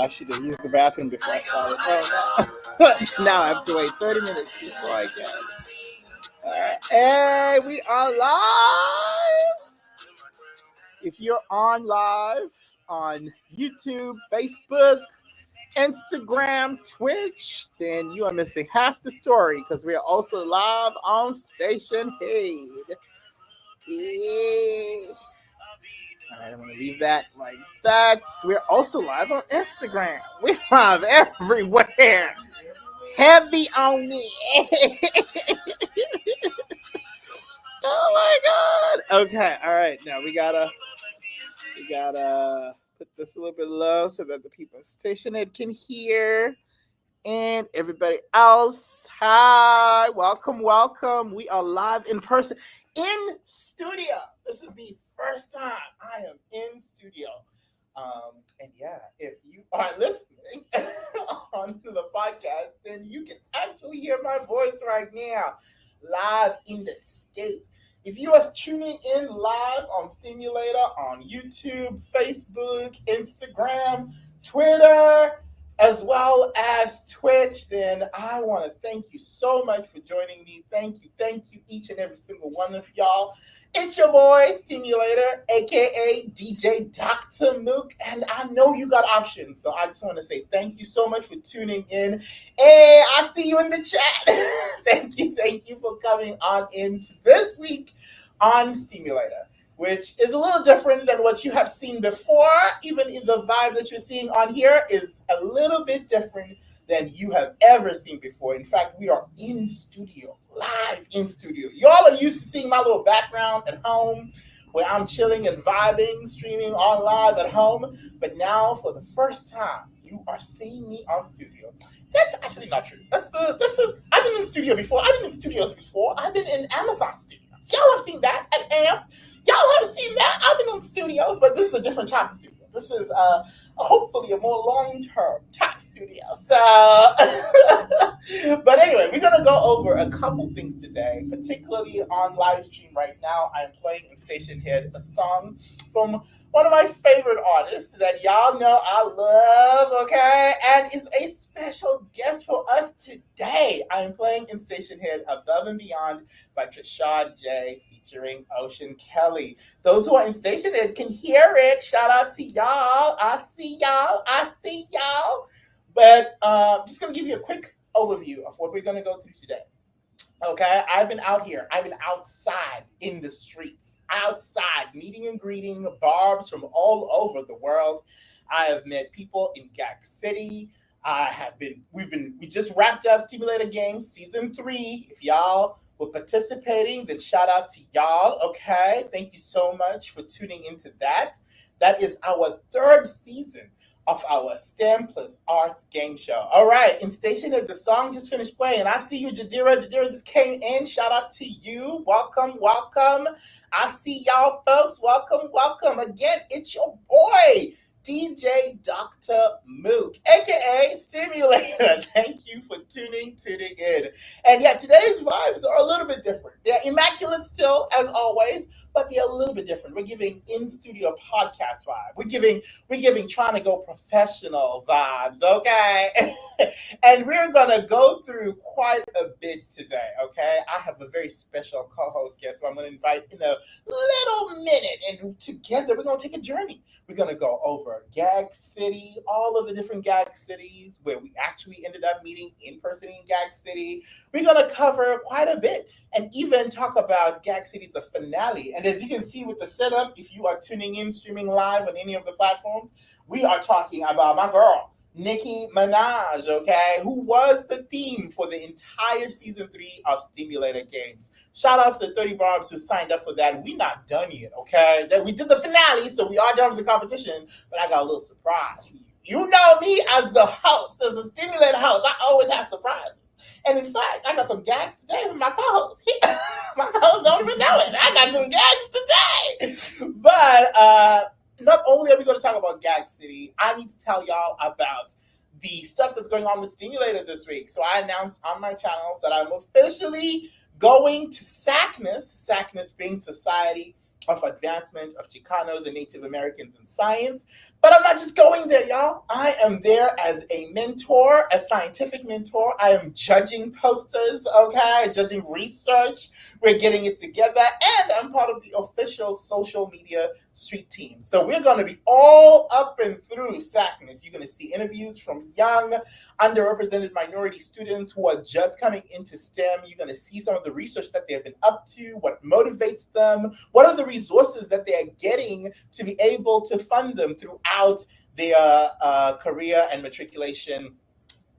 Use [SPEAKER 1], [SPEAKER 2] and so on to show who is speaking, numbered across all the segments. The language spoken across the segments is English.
[SPEAKER 1] I should have used the bathroom before I started. Oh no. Now I have to wait 30 minutes before I get. Hey, we are live. If you're on live on YouTube, Facebook, Instagram, Twitch, then you are missing half the story because we are also live on Station Head. Yeah. All right, I'm going to leave that like that. We're also live on Instagram. We're live everywhere. Heavy on me. Oh my God. Okay. All right. Now we gotta put this a little bit low so that the people in Station Head can hear. And everybody else, hi, welcome. We are live in person, in studio. This is the first time I am in studio. And yeah, if you are listening on the podcast, then you can actually hear my voice right now, live in the state. If you are tuning in live on Stimulator, on YouTube, Facebook, Instagram, Twitter, as well as Twitch, then I want to thank you so much for joining me. Thank you, each and every single one of y'all. It's your boy, Stimulator, aka DJ Dr. Mook, and I know you got options, so I just want to say thank you so much for tuning in. Hey, I see you in the chat. Thank you for coming on into this week on Stimulator, which is a little different than what you have seen before. Even in the vibe that you're seeing on here is a little bit different than you have ever seen before. In fact, we are in studio, live in studio. Y'all are used to seeing my little background at home where I'm chilling and vibing, streaming on live at home. But now, for the first time, you are seeing me on studio. That's actually not true. I've been in studio before. I've been in studios before. I've been in Amazon studios. Y'all have seen that at AMP. Y'all have seen that. I've been in studios, but this is a different type of studio. This is hopefully a more long-term type studio. So, but anyway, we're going to go over a couple things today, particularly on live stream right now. I'm playing in Station Head a song from one of my favorite artists that y'all know I love, okay? And is a special guest for us today. I'm playing in Station Head Above and Beyond by Trishad J featuring Ocean Kelly. Those who are in Station Head can hear it. Shout out to y'all. I see y'all. But just going to give you a quick overview of what we're going to go through today. Okay, I've been out here. I've been outside in the streets, outside meeting and greeting barbs from all over the world. I have met people in Gag City. We just wrapped up Stimulator Games Season 3. If y'all were participating, then shout out to y'all. Okay, thank you so much for tuning into that. That is our third season of our STEM plus Arts game show. All right, in Station Head, the song just finished playing. I see you, Jadira. Jadira just came in. Shout out to you. Welcome. I see y'all, folks. Welcome. Again, it's your boy, DJ Dr. Mook, aka Stimulator. Thank you for tuning in. And yeah, today's vibes are a little bit different. They're immaculate still, as always, but they're a little bit different. We're giving in-studio podcast vibe. We're giving trying to go professional vibes, okay? And we're gonna go through quite a bit today, okay? I have a very special co-host guest, so I'm gonna invite in a little minute, and together we're gonna take a journey. We're going to go over Gag City, all of the different Gag Cities where we actually ended up meeting in person in Gag City. We're going to cover quite a bit and even talk about Gag City, the finale. And as you can see with the setup, if you are tuning in, streaming live on any of the platforms, we are talking about my girl, Nicki Minaj, okay, who was the theme for the entire Season 3 of Stimulator Games. Shout out to the 30 barbs who signed up for that. We're not done yet, okay? We did the finale, so we are done with the competition, but I got a little surprise for you. You know me as the host, as the Stimulator host. I always have surprises. And in fact, I got some gags today from my co-host. My co-host don't even know it. I got some gags today. But not only are we going to talk about Gag City, I need to tell y'all about the stuff that's going on with Stimulator this week. So I announced on my channels that I'm officially going to SACNAS being Society of Advancement of Chicanos and Native Americans in Science. But I'm not just going there, y'all. I am there as a mentor, a scientific mentor. I am judging posters, okay, judging research. We're getting it together, and I'm part of the official social media street team. So we're going to be all up and through SACNAS. You're going to see interviews from young, underrepresented minority students who are just coming into STEM. You're going to see some of the research that they've been up to, what motivates them, what are the resources that they are getting to be able to fund them throughout their career and matriculation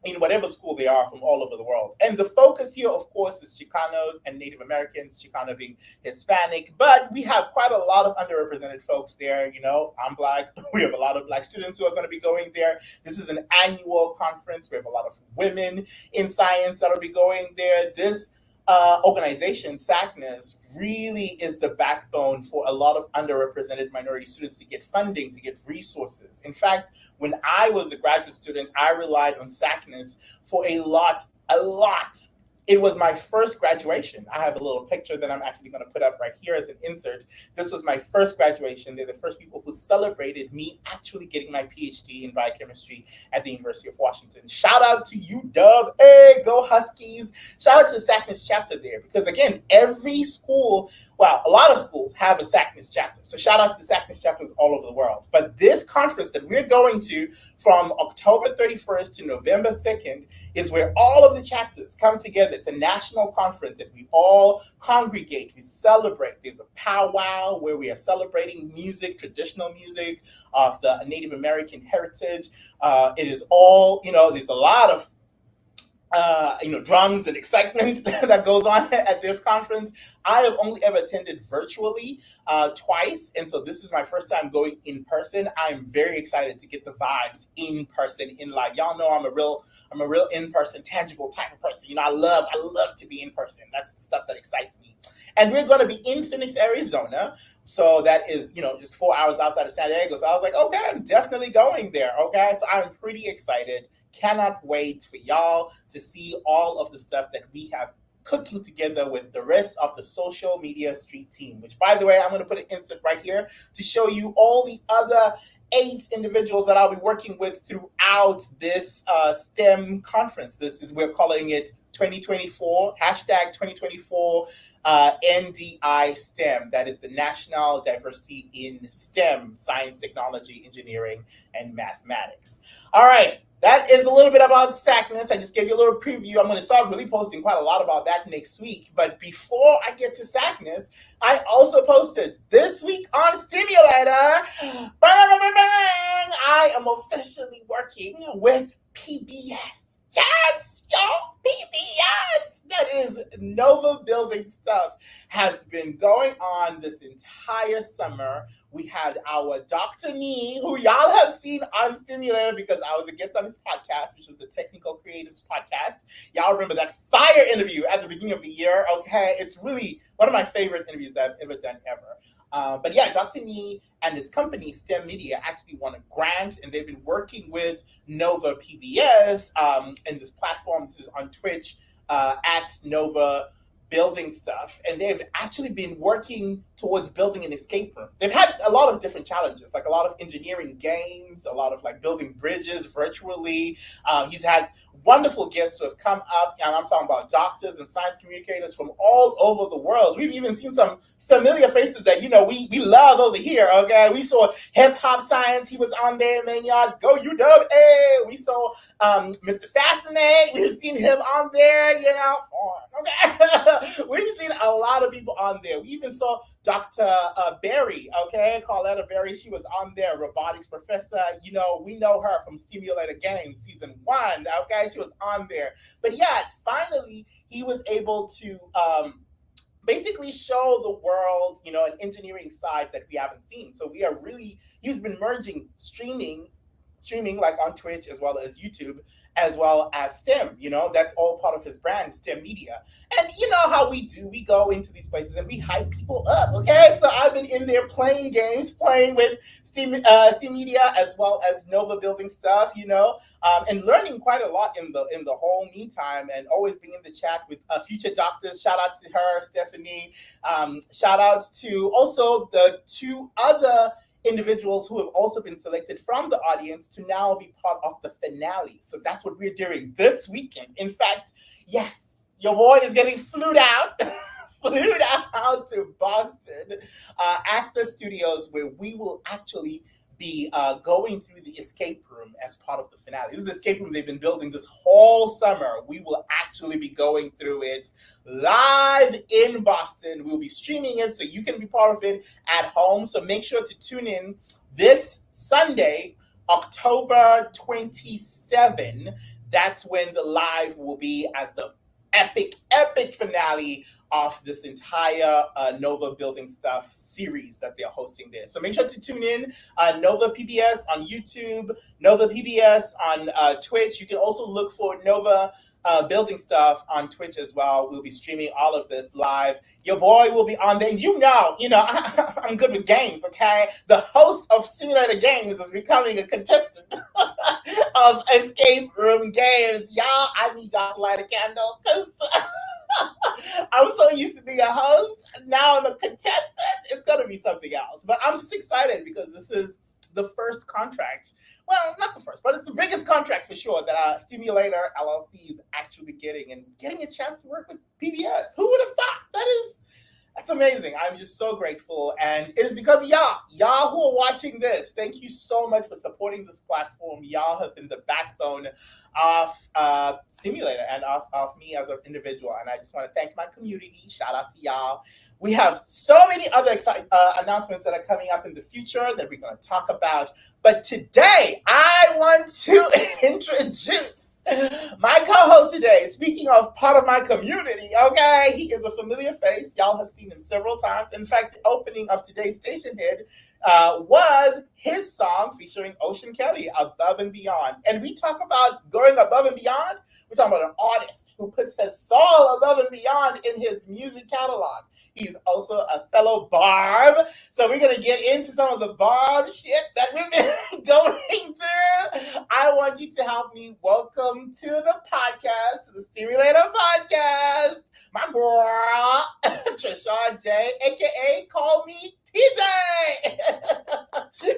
[SPEAKER 1] in whatever school they are from all over the world. And the focus here, of course, is Chicanos and Native Americans, Chicano being Hispanic, but we have quite a lot of underrepresented folks there. You know, I'm Black. We have a lot of Black students who are going to be going there. This is an annual conference. We have a lot of women in science that will be going there. This organization, SACNAS, really is the backbone for a lot of underrepresented minority students to get funding, to get resources. In fact, when I was a graduate student, I relied on SACNAS for a lot. It was my first graduation. I have a little picture that I'm actually going to put up right here as an insert. This was my first graduation. They're the first people who celebrated me actually getting my PhD in biochemistry at the University of Washington. Shout out to UW. Hey, go Huskies. Shout out to the SACNAS chapter there, because again, every school, well, a lot of schools have a SACNAS chapter. So shout out to the SACNAS chapters all over the world. But this conference that we're going to from October 31st to November 2nd is where all of the chapters come together. It's a national conference that we all congregate, we celebrate. There's a powwow where we are celebrating music, traditional music of the Native American heritage. It is all, there's a lot of drums and excitement that goes on at this conference. I have only ever attended virtually twice, and so this is my first time going in person. I'm very excited to get the vibes in person, in live. Y'all know I'm a real in-person, tangible type of person. I love to be in person. That's the stuff that excites me. And we're going to be in Phoenix, Arizona. So that is, just 4 hours outside of San Diego. So I was like, okay, I'm definitely going there. Okay. So I'm pretty excited. Cannot wait for y'all to see all of the stuff that we have cooking together with the rest of the social media street team, which, by the way, I'm going to put an insert right here to show you all the other 8 individuals that I'll be working with throughout this STEM conference. We're calling it 2024, hashtag 2024 NDI STEM. That is the National Diversity in STEM, science, technology, engineering, and mathematics. All right. That is a little bit about SACNAS. I just gave you a little preview. I'm going to start really posting quite a lot about that next week. But before I get to SACNAS, I also posted this week on Stimulator. I am officially working with PBS. Yes, y'all, PBS. That is Nova Building Stuff. Has been going on this entire summer. We had our Dr. Nee, who y'all have seen on Stimulator because I was a guest on his podcast, which is the Technical Creatives Podcast. Y'all remember that fire interview at the beginning of the year, okay? It's really one of my favorite interviews that I've ever done ever. But yeah, Dr. Nee and his company, STEM Media, actually won a grant, and they've been working with Nova PBS and this platform. This is on Twitch at Nova Building Stuff, and they've actually been working towards building an escape room. They've had a lot of different challenges, like a lot of engineering games, a lot of like building bridges virtually. He's had wonderful guests who have come up, and I'm talking about doctors and science communicators from all over the world. We've even seen some familiar faces that we love over here. Okay, we saw Hip Hop Science; he was on there, man. Y'all go UW. Hey, we saw Mr. Fascinate. We've seen him on there. Okay, we've seen a lot of people on there. We even saw Dr. Berry, okay, Carletta Berry. She was on there, robotics professor. We know her from Stimulator Games season 1. Okay, she was on there. But yeah, finally, he was able to basically show the world, an engineering side that we haven't seen. So he's been merging streaming like on Twitch as well as YouTube, as well as STEM. That's all part of his brand, STEM Media. And you know how we do. We go into these places and we hype people up, okay? So I've been in there playing games, playing with STEM Media as well as Nova Building Stuff, and learning quite a lot in the whole meantime, and always being in the chat with future doctors. Shout out to her, Stephanie. Shout out to also the 2 other individuals who have also been selected from the audience to now be part of the finale. So that's what we're doing this weekend. In fact, yes, your boy is getting flued out. Flew out to Boston at the studios where we will actually be going through the escape room as part of the finale. This is the escape room they've been building this whole summer. We will actually be going through it live in Boston. We'll be streaming it so you can be part of it at home. So make sure to tune in this Sunday, October 27. That's when the live will be as the epic finale of this entire Nova Building Stuff series that they're hosting there. So make sure to tune in. Nova PBS on YouTube, Nova PBS on Twitch. You can also look for Nova Building Stuff on Twitch as well. We'll be streaming all of this live. Your boy will be on there. I'm good with games, okay? The host of Simulator Games is becoming a contestant of Escape Room Games. Y'all, I need y'all to light a candle because I'm so used to being a host. Now I'm a contestant. It's going to be something else. But I'm just excited because this is the first contract. Well, not the first, but it's the biggest contract for sure that Stimulator LLC is actually getting, and getting a chance to work with PBS. Who would have thought? That's amazing. I'm just so grateful. And it is because of y'all who are watching this. Thank you so much for supporting this platform. Y'all have been the backbone of Stimulator and of me as an individual. And I just want to thank my community. Shout out to y'all. We have so many other announcements that are coming up in the future that we're going to talk about. But today, I want to introduce my co-host today. Speaking of part of my community, okay, he is a familiar face. Y'all have seen him several times. In fact, the opening of today's station head was his song featuring Ocean Kelly, Above and Beyond. And we talk about going above and beyond. We're talking about an artist who puts his soul above and beyond in his music catalog. He's also a fellow Barb. So we're going to get into some of the Barb shit that we've been going through. I want you to help me welcome to the podcast, to the Stimulator Podcast, my girl, Trishawn J, a.k.a. Call Me TJ.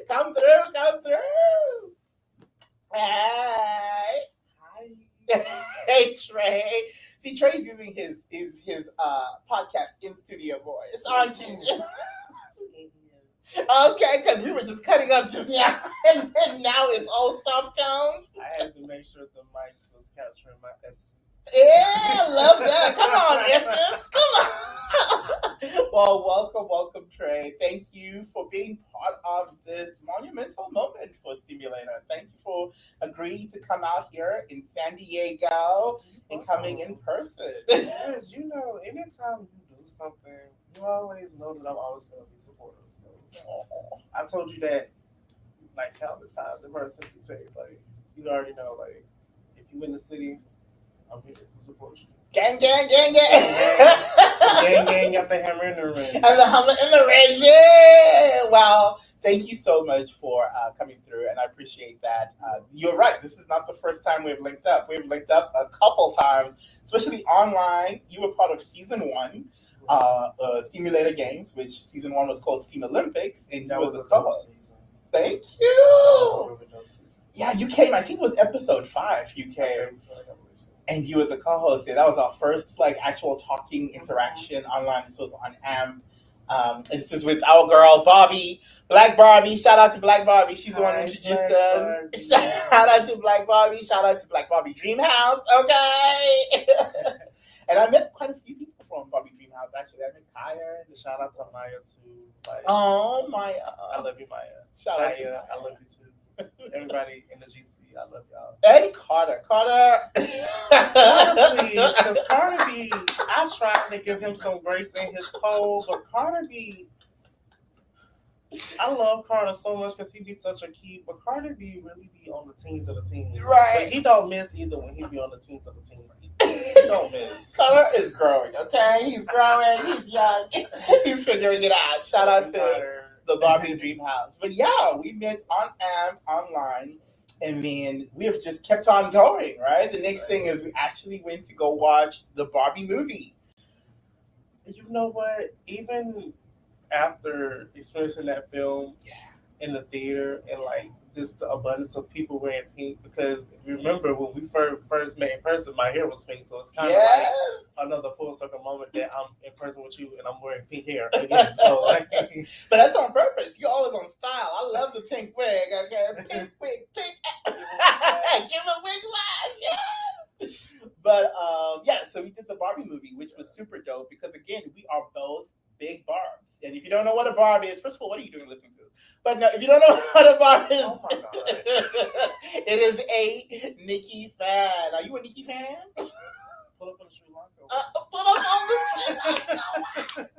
[SPEAKER 1] Come through. Hey. Hey, Trey. See, Trey's using his podcast in studio voice, aren't you? Okay, because we were just cutting up just now, and now it's all soft tones.
[SPEAKER 2] I had to make sure the mics was capturing my essence.
[SPEAKER 1] Yeah, love that. Come on, Essence. Come on. Well, welcome, Trey. Thank you for being part of this monumental moment for Stimulator. Thank you for agreeing to come out here in San Diego and coming in person.
[SPEAKER 2] Yes, anytime you do something, you always know that I'm always going to be supportive. So I told you that like countless times in person to text. Like, you already know, like, if you in the city, I'm here to support you.
[SPEAKER 1] Gang.
[SPEAKER 2] Gang got the hammer in the ring.
[SPEAKER 1] And the hammer in the ring, yeah! Well, thank you so much for coming through, and I appreciate that. You're right, this is not the first time we've linked up. We've linked up a couple times, especially online. You were part of Season 1, Stimulator Games, which Season 1 was called Steam Olympics, and you were the co-host. Thank you! Yeah, you came, I think it was episode 5 you came. And you were the co-host. Yeah, that was our first actual talking interaction online. This was on AMP. And this is with our girl Bobby, Black Barbie. Shout out to Black Barbie. She's the one who introduced us. Shout out to Black Barbie. Shout out to Black Barbie Dreamhouse. Okay. And I met quite a few people from Barbie Dreamhouse. Actually, I met Kaya.
[SPEAKER 2] Shout out to Maya too.
[SPEAKER 1] Oh, Maya.
[SPEAKER 2] I love you, Maya.
[SPEAKER 1] Shout out to Maya.
[SPEAKER 2] I love you too. Everybody in the GC, I love y'all.
[SPEAKER 1] And Carter,
[SPEAKER 2] please, because Carter B, I tried to give him some grace in his poll, but Carter B, I love Carter so much because he be such a key, but Carter B really be on the teams of the teams.
[SPEAKER 1] Right.
[SPEAKER 2] But he don't miss either when he be on the teams of the teams. He don't miss.
[SPEAKER 1] Carter is growing, okay? He's growing, he's young, he's figuring it out. Shout out to the Barbie Dreamhouse. But yeah, we met on AMP online, and then we have just kept on going, right? The next thing is we actually went to go watch the Barbie movie.
[SPEAKER 2] You know what? Even after experiencing that film in the theater and like just the abundance of people wearing pink. Because remember when we first met in person, my hair was pink, so it's kind of
[SPEAKER 1] Yes.
[SPEAKER 2] like another full circle moment that I'm in person with you and I'm wearing pink hair again. So like,
[SPEAKER 1] But that's on purpose. You're always on style. I love the pink wig. Okay, pink wig, pink. Give a wig lash. Yes. But yeah. So we did the Barbie movie, which was super dope because again, we are both big Barbs. And if you don't know what a Barb is, first of all, what are you doing listening to this? But no, if you don't know what a Barb is,
[SPEAKER 2] oh my god,
[SPEAKER 1] it is a Nicki fan. Are you a Nicki fan?
[SPEAKER 2] pull up on the Sri Lanka.
[SPEAKER 1] Put up on the Sri Lanka.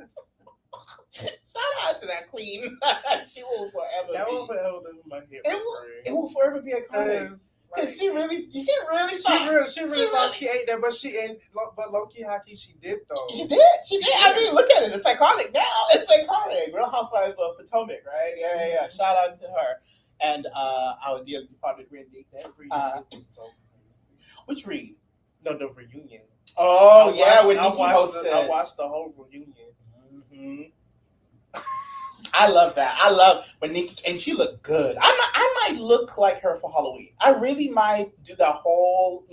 [SPEAKER 1] Shout out to that queen. She will forever
[SPEAKER 2] That
[SPEAKER 1] be.
[SPEAKER 2] will forever live in my head.
[SPEAKER 1] It will forever be iconic. Because she really thought.
[SPEAKER 2] She really thought she ate that, but she ain't. But low key, hockey, she did though.
[SPEAKER 1] She did. I mean, look at it. It's iconic now. It's iconic. Real Housewives of Potomac, right? Yeah. Shout out to her and our dearly departed Wendy.
[SPEAKER 2] That reunion was so crazy.
[SPEAKER 1] Which read?
[SPEAKER 2] No, the reunion.
[SPEAKER 1] Oh yeah, when Nicki hosted.
[SPEAKER 2] I watched the whole reunion.
[SPEAKER 1] Mm-hmm. I love that. I love when Nicki, and she looked good. I might look like her for Halloween. I really might do that whole,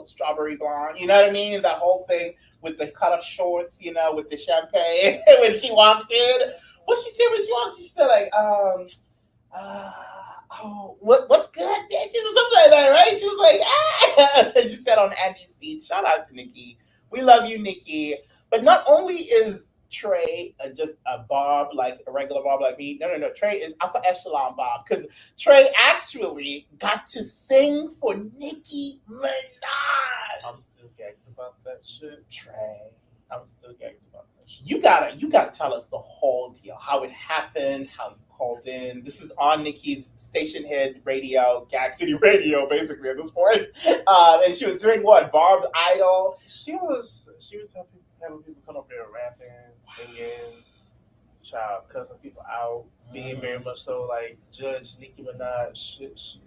[SPEAKER 1] strawberry blonde. You know what I mean? That whole thing with the cut off shorts, with the champagne when she walked in. What she said when she walked, she said like, what's good, bitches, or something like that, right? She was like, ah. She said on Andy's seat. Shout out to Nicki. We love you, Nicki. But not only is Trey just a Barb, like a regular Barb like me. No. Trey is upper echelon Barb because Trey actually got to sing for Nicki Minaj.
[SPEAKER 2] I'm still gagged about that shit.
[SPEAKER 1] Trey,
[SPEAKER 2] I'm still gagged about that shit.
[SPEAKER 1] you gotta tell us the whole deal, how it happened, how you called in. This is on Nicki's station head radio, Gag City Radio, basically at this point. And she was doing what? Barb Idol.
[SPEAKER 2] She was having people come up there rapping, singing, cussing people out, being very much so like Judge Nicki Minaj.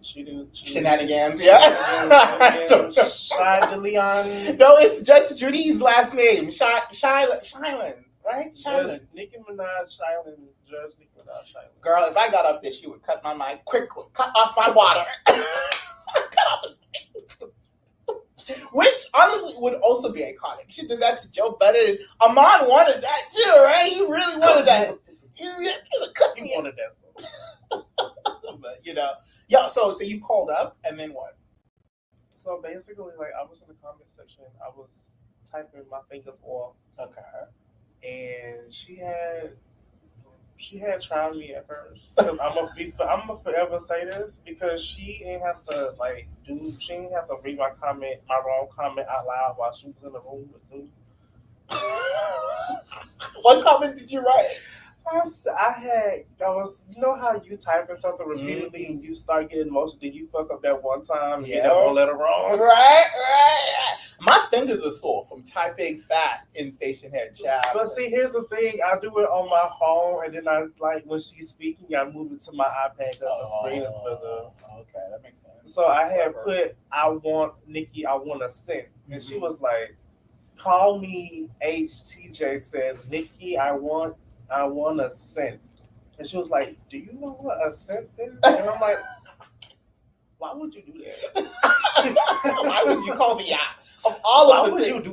[SPEAKER 2] She didn't.
[SPEAKER 1] Shenanigans, yeah.
[SPEAKER 2] Shy DeLeon.
[SPEAKER 1] No, it's Judge Judy's last name. Shyland, right?
[SPEAKER 2] Judge Nicki Minaj, Shyland. Judge Nicki Minaj, Shyland.
[SPEAKER 1] Girl, if I got up there, she would cut my mic quickly. Cut off my water. Cut off his mic. Which honestly would also be iconic. She did that to Joe Budden. Amon wanted that too, right? He really wanted that. He's a cuss me.
[SPEAKER 2] He wanted that.
[SPEAKER 1] But so you called up and then what?
[SPEAKER 2] So basically, like I was in the comment section, I was typing my fingers off.
[SPEAKER 1] Okay.
[SPEAKER 2] And she had tried me at first. I'm gonna forever say this because she ain't have to read my wrong comment out loud while she was in the room with Zoom.
[SPEAKER 1] What comment did you write?
[SPEAKER 2] You know how you typing something repeatedly and you start getting emotional, then you fuck up that one time and get that one letter wrong.
[SPEAKER 1] Right. My fingers are sore from typing fast in station head chat.
[SPEAKER 2] But see, here's the thing. I do it on my phone and then I when she's speaking, I move it to my iPad because the screen is bigger.
[SPEAKER 1] Okay, that makes sense.
[SPEAKER 2] So I had put, I want a cent. And she was like, call me HTJ says, Nicki, I want a cent. And she was like, do you know what a cent is? And I'm like, why would you do that?
[SPEAKER 1] Why would you call me out? Of all of the things.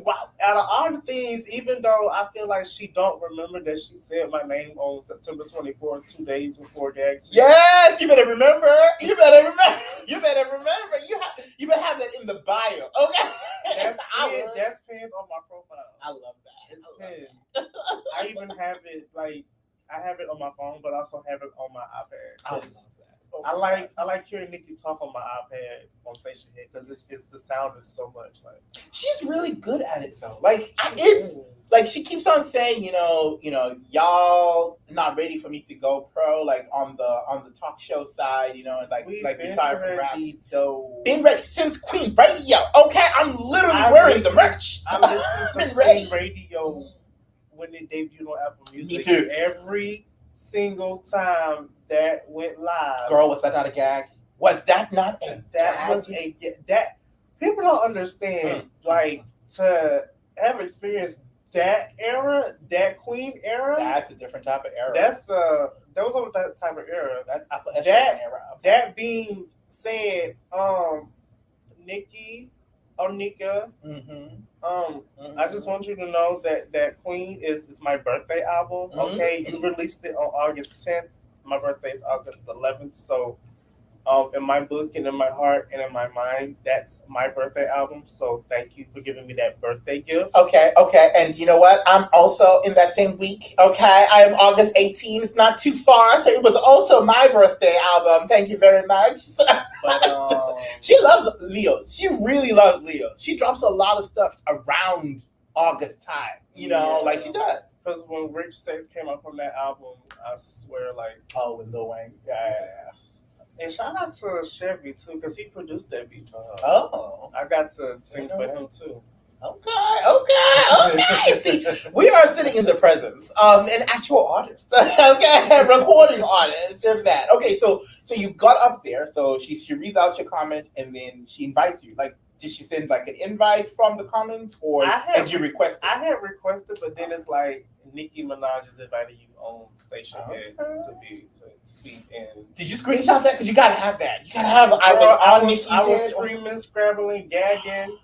[SPEAKER 2] Out of all the things, even though I feel like she don't remember that she said my name on September 24th, 2 days before Gags.
[SPEAKER 1] Yes, you better remember. You better remember. You better have that in the bio. Okay.
[SPEAKER 2] That's pinned on my profile.
[SPEAKER 1] I love that.
[SPEAKER 2] It's pinned. I even have it I have it on my phone, but I also have it on my iPad.
[SPEAKER 1] I love that.
[SPEAKER 2] I like hearing Nicki talk on my iPad on station head because it's the sound is so much like.
[SPEAKER 1] She's really good at it though. Like it's like she keeps on saying, y'all not ready for me to go pro, like on the talk show side, and like retired from rap. Been ready since Queen Radio. Okay, I'm literally wearing the merch.
[SPEAKER 2] I listened to Queen Radio when it debuted on Apple Music.
[SPEAKER 1] Me too.
[SPEAKER 2] Every single time that went live.
[SPEAKER 1] Girl, was that not a gag? Was that not a
[SPEAKER 2] gag? That people don't understand. Like to have experienced that era, that Queen era.
[SPEAKER 1] That's a different type of era.
[SPEAKER 2] that was over that type of era.
[SPEAKER 1] That's upper echelon
[SPEAKER 2] That
[SPEAKER 1] era.
[SPEAKER 2] that being said, Nikki, Onika, I just want you to know that Queen is my birthday album. Okay, you released it on August 10th. My birthday is August 11th. So, in my book and in my heart and in my mind, that's my birthday album. So, thank you for giving me that birthday gift.
[SPEAKER 1] Okay. And you know what? I'm also in that same week. Okay. I am August 18th. It's not too far. So it was also my birthday album. Thank you very much.
[SPEAKER 2] But,
[SPEAKER 1] she loves Leo. She really loves Leo. She drops a lot of stuff around August time. You know, like she does.
[SPEAKER 2] Because when Rich Sex came out from that album, I swear, like...
[SPEAKER 1] Oh, with Lil Wayne. Yeah.
[SPEAKER 2] And shout out to Chevy, too, because he produced that beat for her.
[SPEAKER 1] Oh.
[SPEAKER 2] I got to sing for him, too.
[SPEAKER 1] Okay. See, we are sitting in the presence of an actual artist. Okay, a recording artist, if that. Okay, so you got up there. So she reads out your comment and then she invites you. Like, did she send like an invite from the comments, or did you request it?
[SPEAKER 2] I had requested, but then it's like Nicki Minaj is inviting you on station head to speak. And
[SPEAKER 1] did you screenshot that? Because you gotta have that. You gotta have.
[SPEAKER 2] I was screaming, scrabbling, gagging.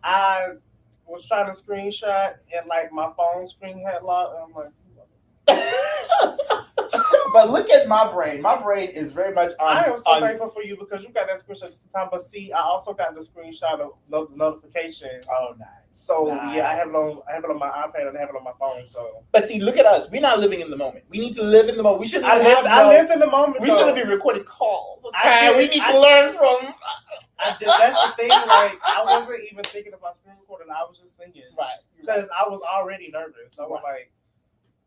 [SPEAKER 2] I was trying to screenshot, and like my phone screen had locked. And I'm like,
[SPEAKER 1] but look at my brain. My brain is very much on.
[SPEAKER 2] I am so thankful for you because you got that screenshot just in time. But see, I also got the screenshot of the notification.
[SPEAKER 1] Oh, nice.
[SPEAKER 2] So yeah, I have it on my iPad and I have it on my phone. So,
[SPEAKER 1] but see, look at us. We're not living in the moment. We need to live in the moment. We shouldn't.
[SPEAKER 2] I lived in the moment.
[SPEAKER 1] We shouldn't be recording calls. Okay, we need to learn from.
[SPEAKER 2] That's the thing. Like, I wasn't even thinking about screen recording. I was just singing,
[SPEAKER 1] right?
[SPEAKER 2] Because I was already nervous. I was like,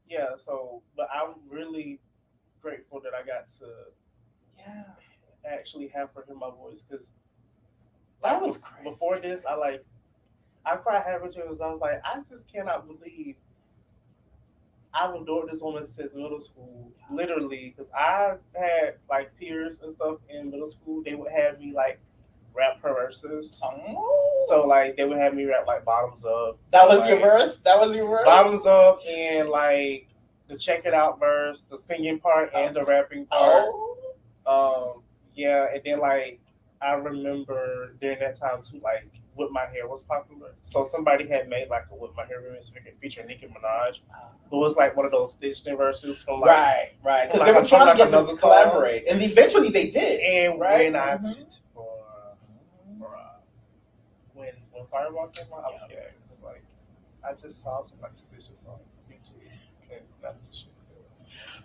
[SPEAKER 2] yeah. So, but I'm really grateful that I got to, actually have her hear my voice, because
[SPEAKER 1] that was crazy.
[SPEAKER 2] Before this, I cried half a tears. I was like, I just cannot believe I've adored this woman since middle school, literally, because I had like peers and stuff in middle school. They would have me like rap her verses. So like they would have me rap like Bottoms Up.
[SPEAKER 1] That was your verse?
[SPEAKER 2] Bottoms Up and like the Check It Out verse, the singing part and the rapping part. And then like I remember during that time too, like Whip My Hair was popular. So somebody had made like a Whip My Hair remix featuring Nicki Minaj. It was like one of those stitched in verses from like
[SPEAKER 1] right. Because they were trying to get them to collaborate, and eventually they did.
[SPEAKER 2] And when when Fireball came out, I was scared. It was like I just saw some like stitches on YouTube, and that was shit.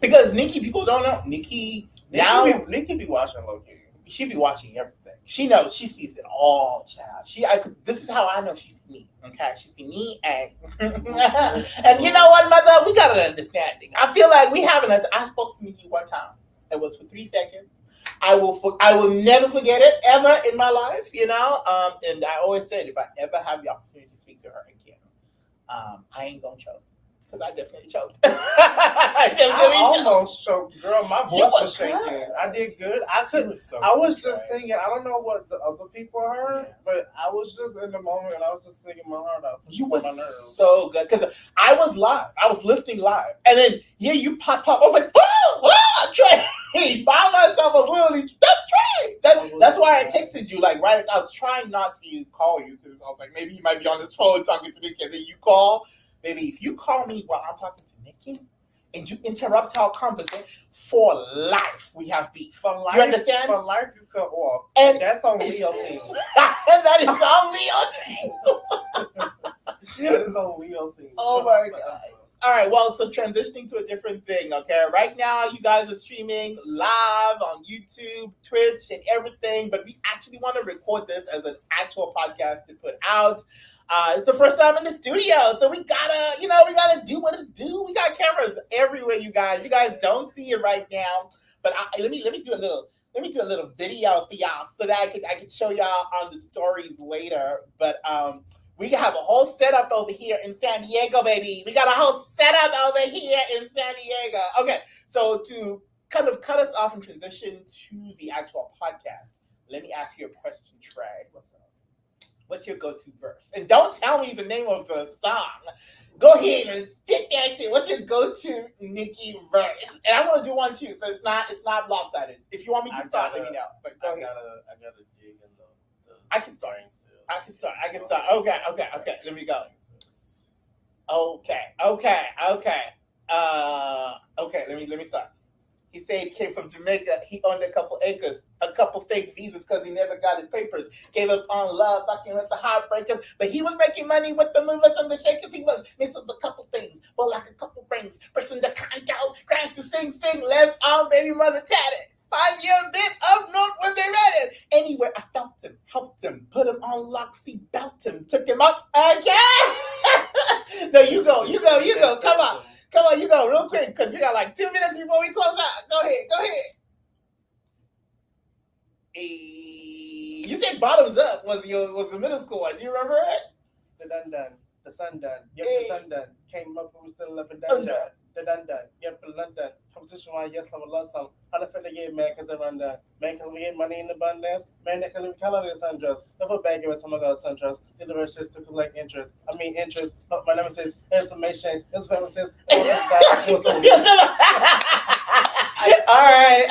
[SPEAKER 1] Because Nicki, people don't know Nicki
[SPEAKER 2] be watching low-key.
[SPEAKER 1] She be watching everything. She knows. She sees it all, child. This is how I know she see me. Okay, she see me, and and you know what, mother, we got an understanding. I feel like we having us. I spoke to Nicki one time. It was for 3 seconds. I will never forget it ever in my life. You know, and I always said if I ever have the opportunity to speak to her again, I ain't gonna choke. Because I definitely choked.
[SPEAKER 2] I almost choked. Girl, my voice was shaking. I did good. I couldn't. I was just singing. I don't know what the other people heard, but I was just in the moment and I was just singing my heart out.
[SPEAKER 1] You were so good. Because I was live. I was listening live. And then, you pop. I was like, Trey. By myself, I was literally, that's Trey. That's why I texted you. Like, right? I was trying not to call you because I was like, maybe he might be on his phone talking to Nicki, and then you call. Baby, if you call me while I'm talking to Nicki and you interrupt our conversation, for life we have beef. For life, do you understand?
[SPEAKER 2] For life you cut off.
[SPEAKER 1] And
[SPEAKER 2] that's on Leo team.
[SPEAKER 1] And that is on Leo team.
[SPEAKER 2] That is on Leo team.
[SPEAKER 1] Oh my God. All right, well, so transitioning to a different thing, okay? Right now, you guys are streaming live on YouTube, Twitch, and everything, but we actually want to record this as an actual podcast to put out. It's the first time in the studio, so we gotta do what it do. We got cameras everywhere, you guys. You guys don't see it right now, but let me do a little video for y'all so that I can show y'all on the stories later. But we have a whole setup over here in San Diego, baby. We got a whole setup over here in San Diego. Okay, so to kind of cut us off and transition to the actual podcast, let me ask you a question, Trey.
[SPEAKER 2] What's up?
[SPEAKER 1] What's your go-to verse? And don't tell me the name of the song. Go ahead and spit that shit. What's your go-to Nicki verse? And I'm gonna do one too, so it's not lopsided. If you want me to start, let me know. But go ahead.
[SPEAKER 2] I gotta dig in the
[SPEAKER 1] I can start.
[SPEAKER 2] still.
[SPEAKER 1] I can start. Okay. Let me go. Okay. Okay. Let me start. He said he came from Jamaica. He owned a couple acres, a couple fake visas because he never got his papers. Gave up on love, fucking with the heartbreakers. But he was making money with the movers and the shakers. He was missing a couple things, but like a couple rings. Pressing the condo, crashed to sing, left on baby mother tatted. 5-year bit of note when they read it. Anywhere I felt him, helped him, put him on lock, belt him, took him out again. No, you go. Come on, you go real quick because we got like 2 minutes before we close out. Go ahead. You said bottoms up was the middle school one. Do you remember it?
[SPEAKER 2] The dun, the sun done. Yep,
[SPEAKER 1] Hey.
[SPEAKER 2] the sun done. Came up and was still up and
[SPEAKER 1] Dun,
[SPEAKER 2] down.
[SPEAKER 1] dun.
[SPEAKER 2] The dun. Yep, the London. Competition why yes, I would love some. How the finna get mad because they run down. Man, because we get money in abundance. Man, they can live color in sundress. If a bag with some of those sundress. In the rest just to collect interest. Interest. Oh, my name says information. This family says.
[SPEAKER 1] All right.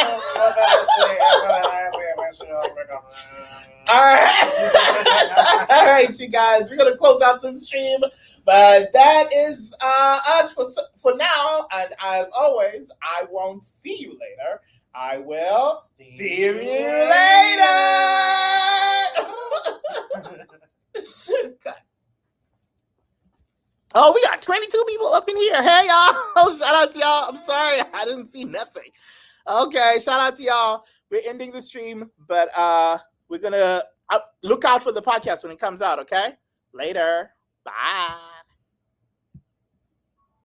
[SPEAKER 1] All right, you guys. We're gonna close out this stream, but that is us for now. And as always, I won't see you later. I will see you later. Oh, we got 22 people up in here. Hey, y'all. Shout out to y'all. I'm sorry. I didn't see nothing. Okay, shout out to y'all. We're ending the stream, but we're going to look out for the podcast when it comes out, okay? Later. Bye.